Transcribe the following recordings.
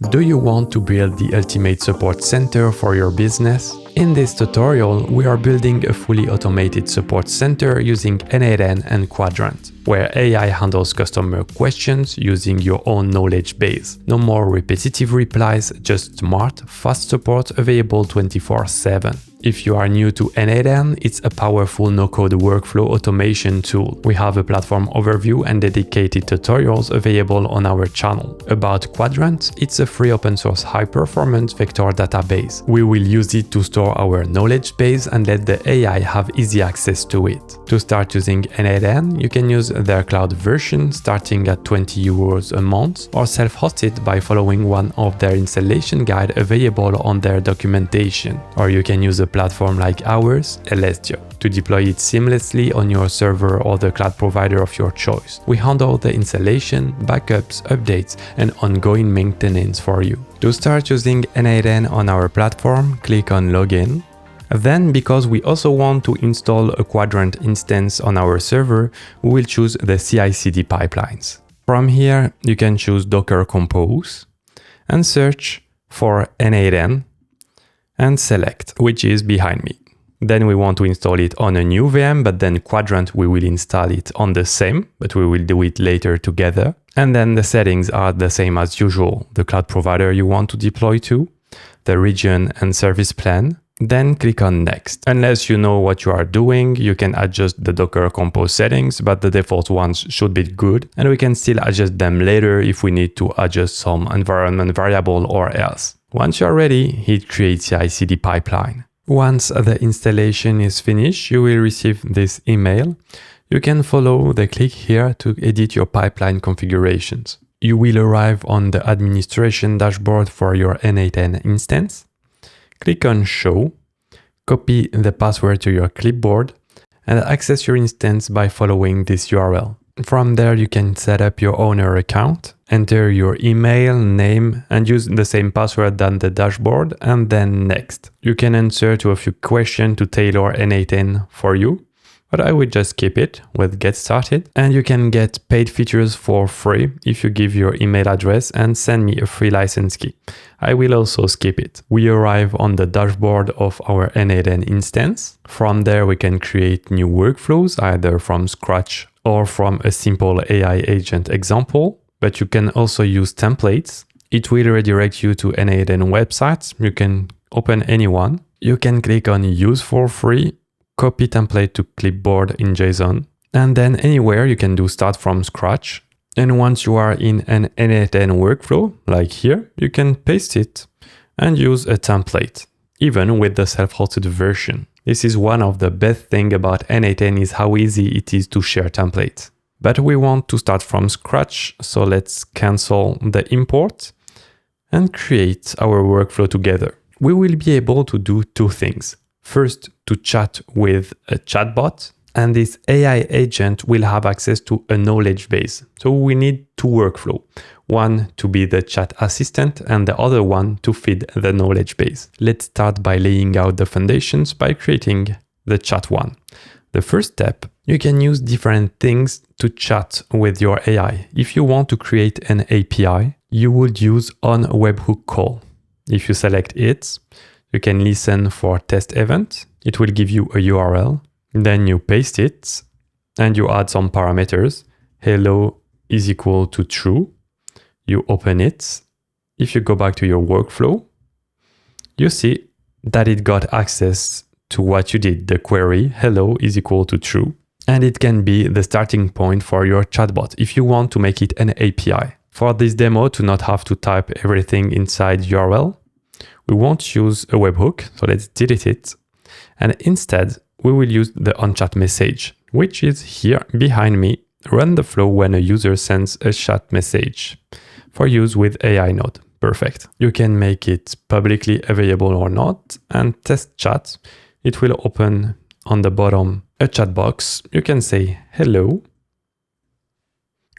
Do you want to build the ultimate support center for your business? In this tutorial, we are building a fully automated support center using n8n and Qdrant, where AI handles customer questions using your own knowledge base. No more repetitive replies, just smart, fast support available 24/7. If you are new to n8n, it's a powerful no-code workflow automation tool. We have a platform overview and dedicated tutorials available on our channel. About Qdrant, it's a free open-source high-performance vector database. We will use it to store our knowledge base and let the AI have easy access to it. To start using n8n, you can use their cloud version starting at €20 a month or self-hosted by following one of their installation guide available on their documentation. Or you can use a platform like ours, Elestio, to deploy it seamlessly on your server or the cloud provider of your choice. We handle the installation, backups, updates, and ongoing maintenance for you. To start using n8n on our platform, click on Login. Then, because we also want to install a Qdrant instance on our server, we will choose the CI/CD pipelines. From here, you can choose Docker Compose and search for n8n and select which is behind me. Then we want to install it on a new VM, but then Qdrant we will install it on the same, but we will do it later together. And then the settings are the same as usual. The cloud provider you want to deploy to, the region and service plan. Then click on Next. Unless you know what you are doing, you can adjust the Docker Compose settings, but the default ones should be good, and we can still adjust them later if we need to adjust some environment variable or else. Once you are ready, hit Create CI/CD pipeline. Once the installation is finished, you will receive this email. You can follow the click here to edit your pipeline configurations. You will arrive on the administration dashboard for your n8n instance. Click on Show, copy the password to your clipboard, and access your instance by following this URL. From there, you can set up your owner account, enter your email, name, and use the same password than the dashboard, and then Next. You can answer to a few questions to tailor n8n for you, but I will just skip it with Get Started. And you can get paid features for free if you give your email address and send me a free license key. I will also skip it. We arrive on the dashboard of our n8n instance. From there, we can create new workflows, either from scratch or from a simple AI agent example, but you can also use templates. It will redirect you to n8n websites. You can open any one. You can click on Use for free, copy template to clipboard in JSON, and then anywhere you can do start from scratch. And once you are in an n8n workflow, like here, you can paste it and use a template, even with the self-hosted version. This is one of the best things about n8n is how easy it is to share templates. But we want to start from scratch, so let's cancel the import and create our workflow together. We will be able to do two things. First, to chat with a chatbot, and this AI agent will have access to a knowledge base. So we need two workflows. One to be the chat assistant and the other one to feed the knowledge base. Let's start by laying out the foundations by creating the chat one. The first step, you can use different things to chat with your AI. If you want to create an API, you would use on webhook call. If you select it, you can listen for test event. It will give you a URL. Then you paste it and you add some parameters. Hello is equal to true. You open it. If you go back to your workflow, you see that it got access to what you did, the query hello is equal to true. And it can be the starting point for your chatbot if you want to make it an API. For this demo, to not have to type everything inside URL, we won't use a webhook, so let's delete it. And instead, we will use the on-chat message, which is here behind me. Run the flow when a user sends a chat message for use with AI node. Perfect. You can make it publicly available or not and test chat. It will open on the bottom a chat box. You can say hello.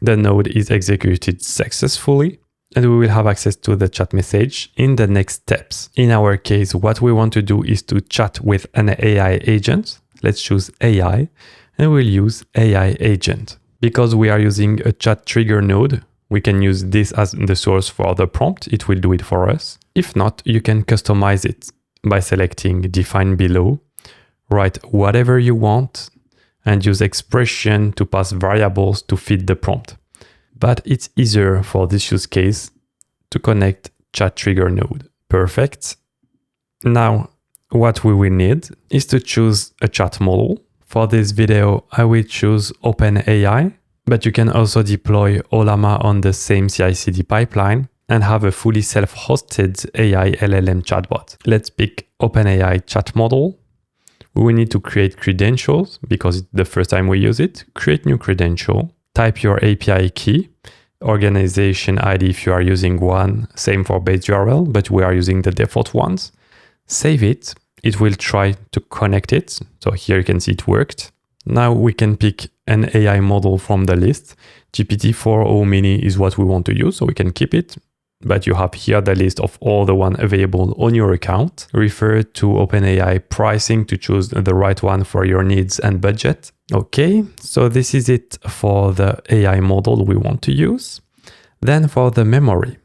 The node is executed successfully and we will have access to the chat message in the next steps. In our case, what we want to do is to chat with an AI agent. Let's choose AI and we'll use AI agent. Because we are using a chat trigger node, We can use this as the source for the prompt. It will do it for us. If not, you can customize it by selecting define below, write whatever you want, and use expression to pass variables to fit the prompt. But it's easier for this use case to connect chat trigger node. Perfect. Now, what we will need is to choose a chat model. For this video, I will choose OpenAI, but you can also deploy Ollama on the same CI/CD pipeline and have a fully self-hosted AI LLM chatbot. Let's pick OpenAI chat model. We will need to create credentials because it's the first time we use it. Create new credential, type your API key, organization ID if you are using one, same for base URL, but we are using the default ones. Save it. It will try to connect it. So here you can see it worked. Now we can pick an AI model from the list. GPT-4o mini is what we want to use, so we can keep it. But you have here the list of all the ones available on your account. Refer to OpenAI pricing to choose the right one for your needs and budget. Okay, so this is it for the AI model we want to use. Then for the memory,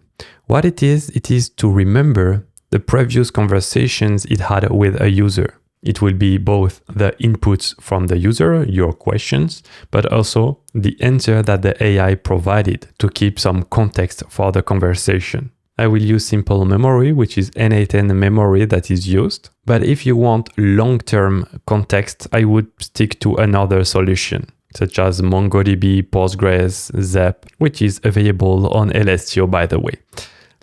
what it is to remember the previous conversations it had with a user. It will be both the inputs from the user, your questions, but also the answer that the AI provided to keep some context for the conversation. I will use simple memory, which is n8n memory that is used. But if you want long-term context, I would stick to another solution, such as MongoDB, Postgres, Zep, which is available on Elestio, by the way.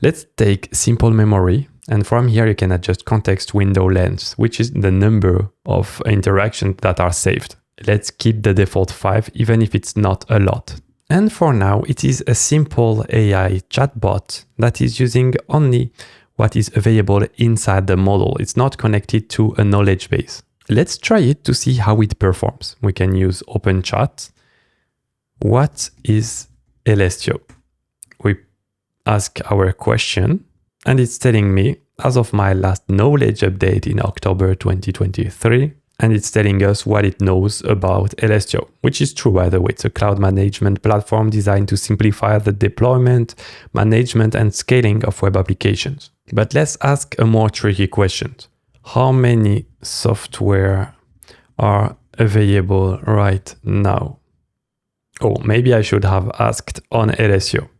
Let's take simple memory. And from here, you can adjust context window length, which is the number of interactions that are saved. Let's keep the default 5, even if it's not a lot. And for now, it is a simple AI chatbot that is using only what is available inside the model. It's not connected to a knowledge base. Let's try it to see how it performs. We can use OpenChat. What is Elestio? We ask our question. And it's telling me, as of my last knowledge update in October 2023, and it's telling us what it knows about Elestio, which is true, by the way. It's a cloud management platform designed to simplify the deployment, management, and scaling of web applications. But let's ask a more tricky question. How many software are available right now? Oh, maybe I should have asked on Elestio.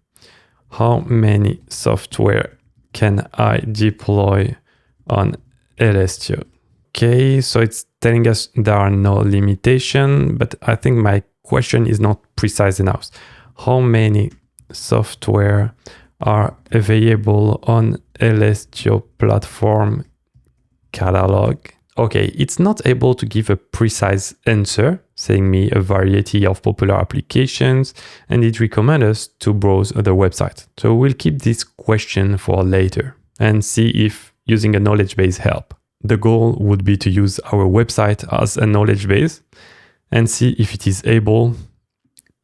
How many software can I deploy on Elestio? Okay, so it's telling us there are no limitation, but I think my question is not precise enough. How many software are available on Elestio platform catalog? Okay, it's not able to give a precise answer, saying me a variety of popular applications, and it recommends us to browse the website. So we'll keep this question for later and see if using a knowledge base help. The goal would be to use our website as a knowledge base and see if it is able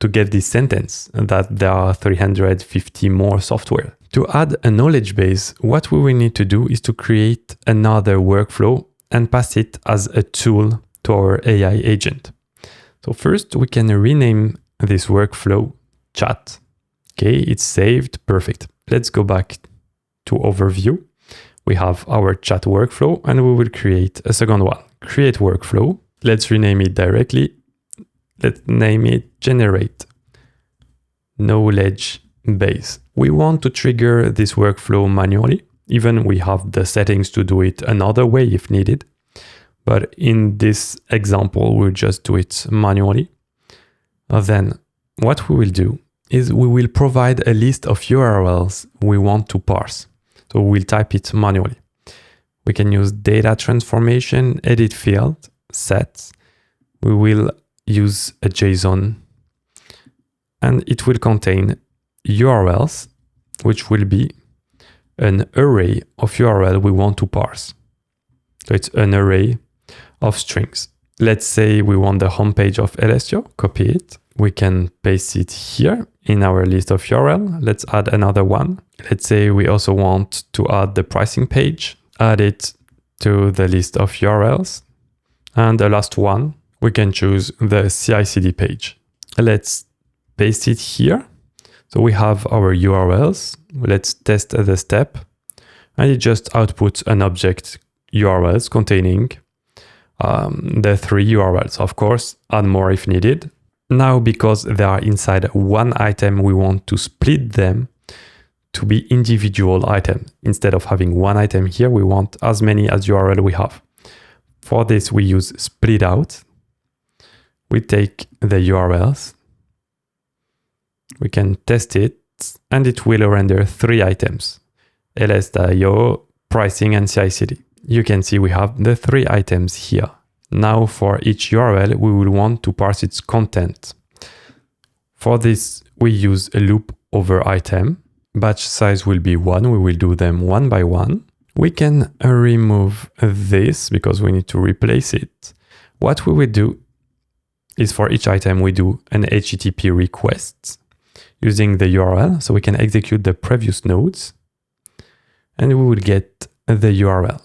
to get this sentence that there are 350 more software. To add a knowledge base, what we will need to do is to create another workflow and pass it as a tool to our AI agent. So first we can rename this workflow chat. Okay, it's saved, perfect. Let's go back to overview. We have our chat workflow and we will create a second one. Create workflow. Let's rename it directly. Let's name it generate knowledge base. We want to trigger this workflow manually. Even we have the settings to do it another way if needed. But in this example, we'll just do it manually. Then what we will do is we will provide a list of URLs we want to parse. So we'll type it manually. We can use data transformation, edit field, sets. We will use a JSON and it will contain URLs, which will be an array of URL we want to parse. So it's an array of strings. Let's say we want the homepage of Elestio, copy it. We can paste it here in our list of URL. Let's add another one. Let's say we also want to add the pricing page, add it to the list of URLs. And the last one, we can choose the CI/CD page. Let's paste it here. So we have our URLs. Let's test the step. And it just outputs an object URLs containing the 3 URLs. Of course, add more if needed. Now, because they are inside one item, we want to split them to be individual items. Instead of having one item here, we want as many as URL we have. For this, we use split out. We take the URLs. We can test it, and it will render 3 items: Elestio, pricing, and CI/CD. You can see we have the 3 items here. Now for each URL, we will want to parse its content. For this, we use a loop over item. Batch size will be 1. We will do them one by one. We can remove this because we need to replace it. What we will do is for each item, we do an HTTP request using the URL. So we can execute the previous nodes and we will get the URL.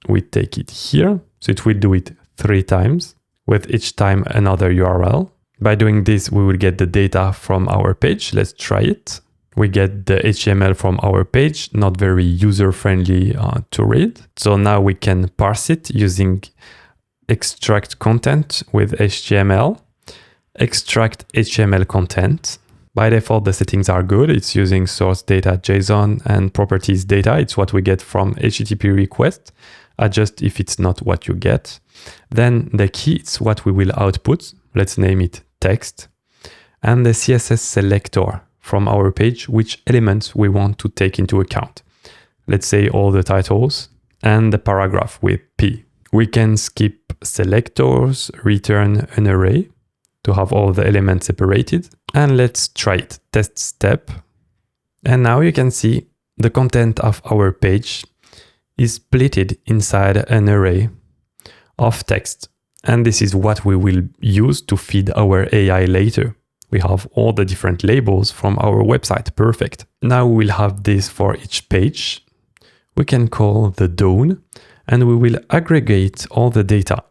We take it here. So it will do it 3 times with each time another URL. By doing this, we will get the data from our page. Let's try it. We get the HTML from our page, not very user-friendly to read. So now we can parse it using extract content with HTML, extract HTML content. By default, the settings are good. It's using source data JSON and properties data. It's what we get from HTTP request. Adjust if it's not what you get. Then the key is what we will output. Let's name it text. And the CSS selector from our page, which elements we want to take into account. Let's say all the titles and the paragraph with P. We can skip selectors, return an array to have all the elements separated. And let's try it. Test step. And now you can see the content of our page is splitted inside an array of text. And this is what we will use to feed our AI later. We have all the different labels from our website. Perfect. Now we will have this for each page. We can call the dawn and we will aggregate all the data.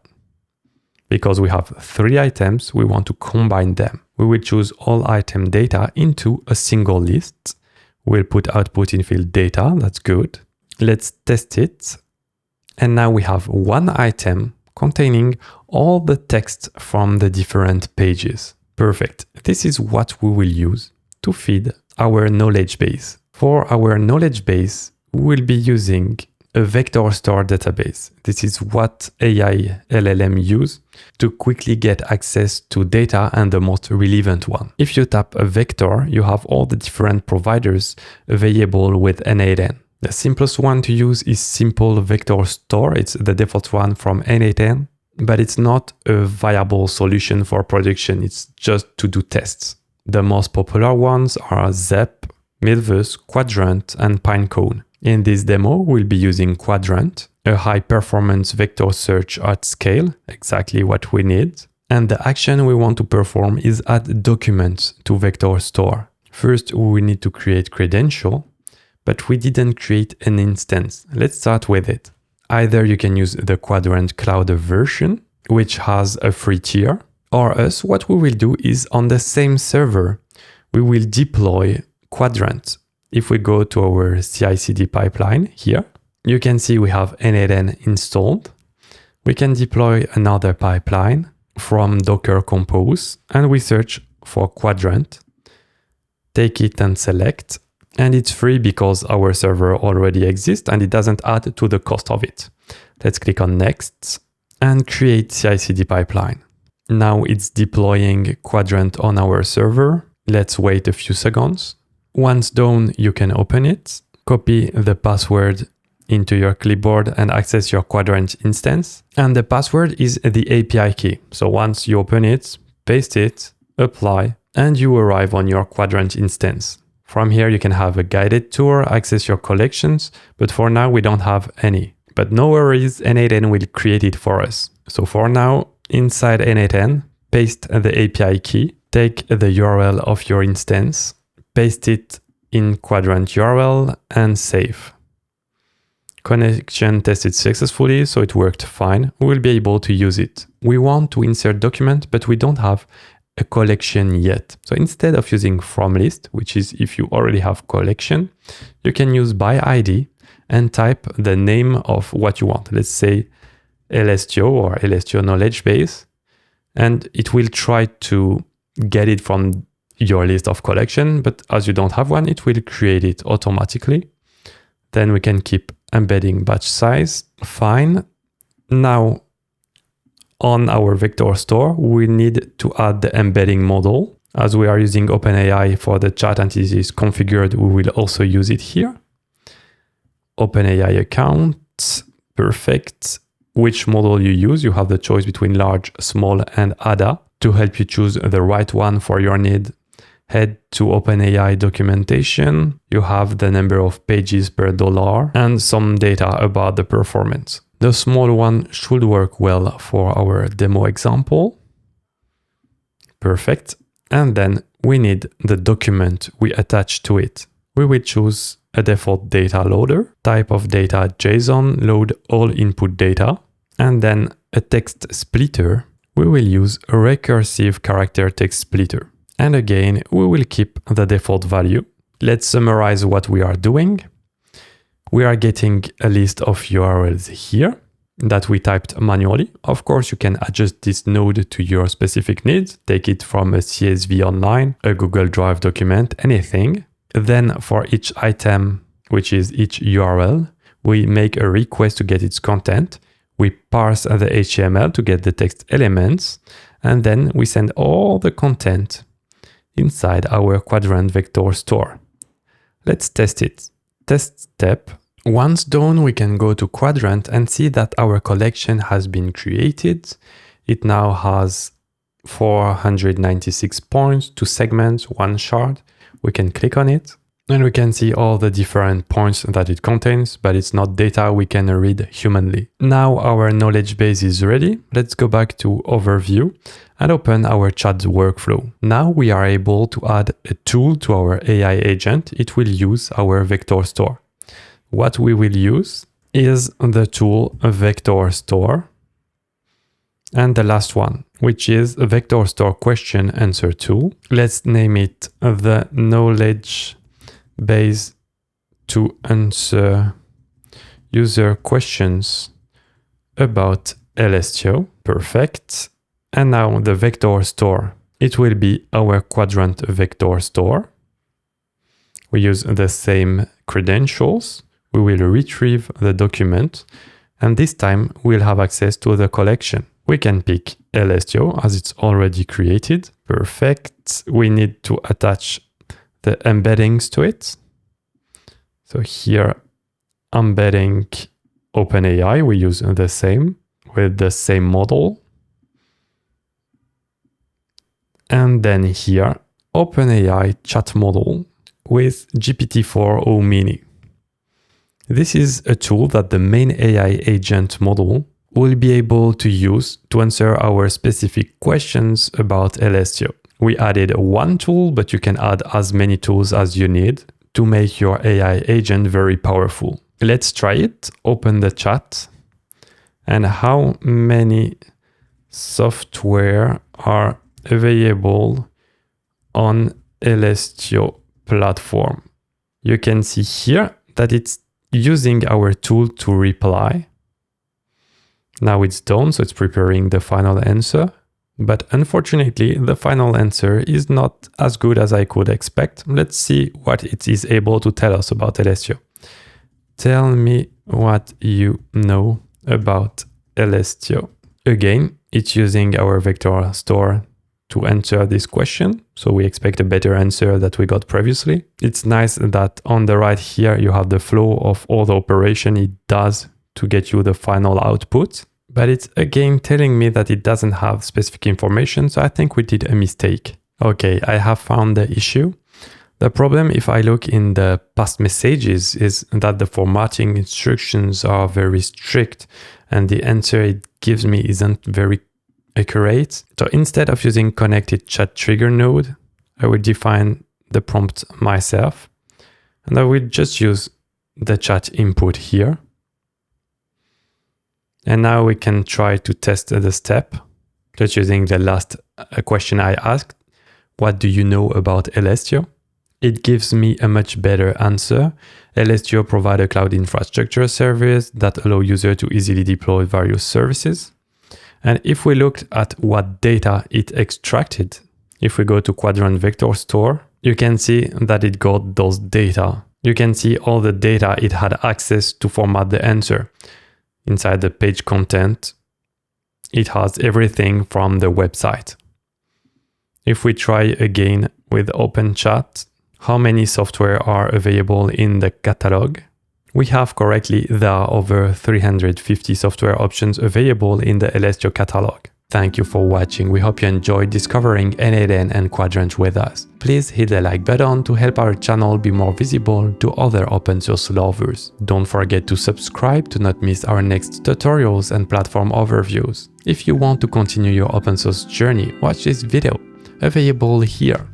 Because we have 3 items, we want to combine them. We will choose all item data into a single list. We'll put output in field data. That's good. Let's test it. And now we have one item containing all the text from the different pages. Perfect. This is what we will use to feed our knowledge base. For our knowledge base, we will be using a vector store database. This is what AI LLM use to quickly get access to data and the most relevant one. If you tap a vector, you have all the different providers available with n8n. The simplest one to use is Simple Vector Store. It's the default one from n8n, but it's not a viable solution for production. It's just to do tests. The most popular ones are Zep, Milvus, Qdrant, and Pinecone. In this demo, we'll be using Qdrant, a high-performance vector search at scale, exactly what we need. And the action we want to perform is add documents to Vector Store. First, we will need to create credential, but we didn't create an instance. Let's start with it. Either you can use the Qdrant Cloud version, which has a free tier, or else what we will do is on the same server, we will deploy Qdrant. If we go to our CI/CD pipeline here, you can see we have n8n installed. We can deploy another pipeline from Docker Compose and we search for Qdrant, take it and select, and it's free because our server already exists and it doesn't add to the cost of it. Let's click on next and create CI/CD pipeline. Now it's deploying Qdrant on our server. Let's wait a few seconds. Once done, you can open it, copy the password into your clipboard and access your Qdrant instance. And the password is the API key. So once you open it, paste it, apply, and you arrive on your Qdrant instance. From here, you can have a guided tour, access your collections, but for now, we don't have any. But no worries, n8n will create it for us. So for now, inside n8n, paste the API key, take the URL of your instance, paste it in Qdrant URL and save. Connection tested successfully, so it worked fine. We will be able to use it. We want to insert document, but we don't have a collection yet. So instead of using from list, which is if you already have collection, you can use by ID and type the name of what you want. Let's say Elestio or Elestio knowledge base, and it will try to get it from your list of collection, but as you don't have one, it will create it automatically. Then we can keep embedding batch size. Fine. Now on our vector store, we need to add the embedding model. As we are using OpenAI for the chat entities configured, we will also use it here. OpenAI account, perfect. Which model you use, you have the choice between large, small, and ADA. To help you choose the right one for your need, head to OpenAI documentation. You have the number of pages per dollar and some data about the performance. The small one should work well for our demo example. Perfect. And then we need the document we attach to it. We will choose a default data loader, type of data JSON, load all input data, and then a text splitter. We will use a recursive character text splitter. And again, we will keep the default value. Let's summarize what we are doing. We are getting a list of URLs here that we typed manually. Of course, you can adjust this node to your specific needs. Take it from a CSV online, a Google Drive document, anything. Then for each item, which is each URL, we make a request to get its content. We parse the HTML to get the text elements, and then we send all the content inside our Qdrant vector store. Let's test it. Test step. Once done, we can go to Qdrant and see that our collection has been created. It now has 496 points, 2 segments, 1 shard. We can click on it and we can see all the different points that it contains, but it's not data we can read humanly. Now our knowledge base is ready. Let's go back to overview and open our chat workflow. Now we are able to add a tool to our AI agent. It will use our vector store. What we will use is the tool vector store. And the last one, which is a vector store question answer tool. Let's name it the knowledge base to answer user questions about Elestio. Perfect. And now the vector store. It will be our Qdrant vector store. We use the same credentials. We will retrieve the document, and this time we'll have access to the collection. We can pick Elestio as it's already created. Perfect. We need to attach the embeddings to it. So here, embedding OpenAI, we use the same with the same model. And then here, OpenAI chat model with GPT-4o Mini. This is a tool that the main AI agent model will be able to use to answer our specific questions about Elestio. We added one tool, but you can add as many tools as you need to make your AI agent very powerful. Let's try it. Open the chat. And how many software are available on Elestio platform? You can see here that it's using our tool to reply. Now it's done, so it's preparing the final answer. But unfortunately, the final answer is not as good as I could expect. Let's see what it is able to tell us about Elestio. Tell me what you know about Elestio. Again, it's using our vector store to answer this question. So we expect a better answer that we got previously. It's nice that on the right here, you have the flow of all the operation it does to get you the final output. But it's again telling me that it doesn't have specific information. So I think we did a mistake. Okay, I have found the issue. The problem, if I look in the past messages, is that the formatting instructions are very strict and the answer it gives me isn't very accurate. So instead of using connected chat trigger node, I will define the prompt myself, and I will just use the chat input here. And now we can try to test the step. Just using the last question I asked, what do you know about Elestio? It gives me a much better answer. Elestio provides a cloud infrastructure service that allows users to easily deploy various services. And if we looked at what data it extracted, if we go to Qdrant Vector Store, you can see that it got those data. You can see all the data it had access to format the answer. Inside the page content, it has everything from the website. If we try again with OpenChat, how many software are available in the catalog? We have correctly, there are over 350 software options available in the Elestio catalog. Thank you for watching. We hope you enjoyed discovering n8n and Qdrant with us. Please hit the like button to help our channel be more visible to other open source lovers. Don't forget to subscribe to not miss our next tutorials and platform overviews. If you want to continue your open source journey, watch this video, available here.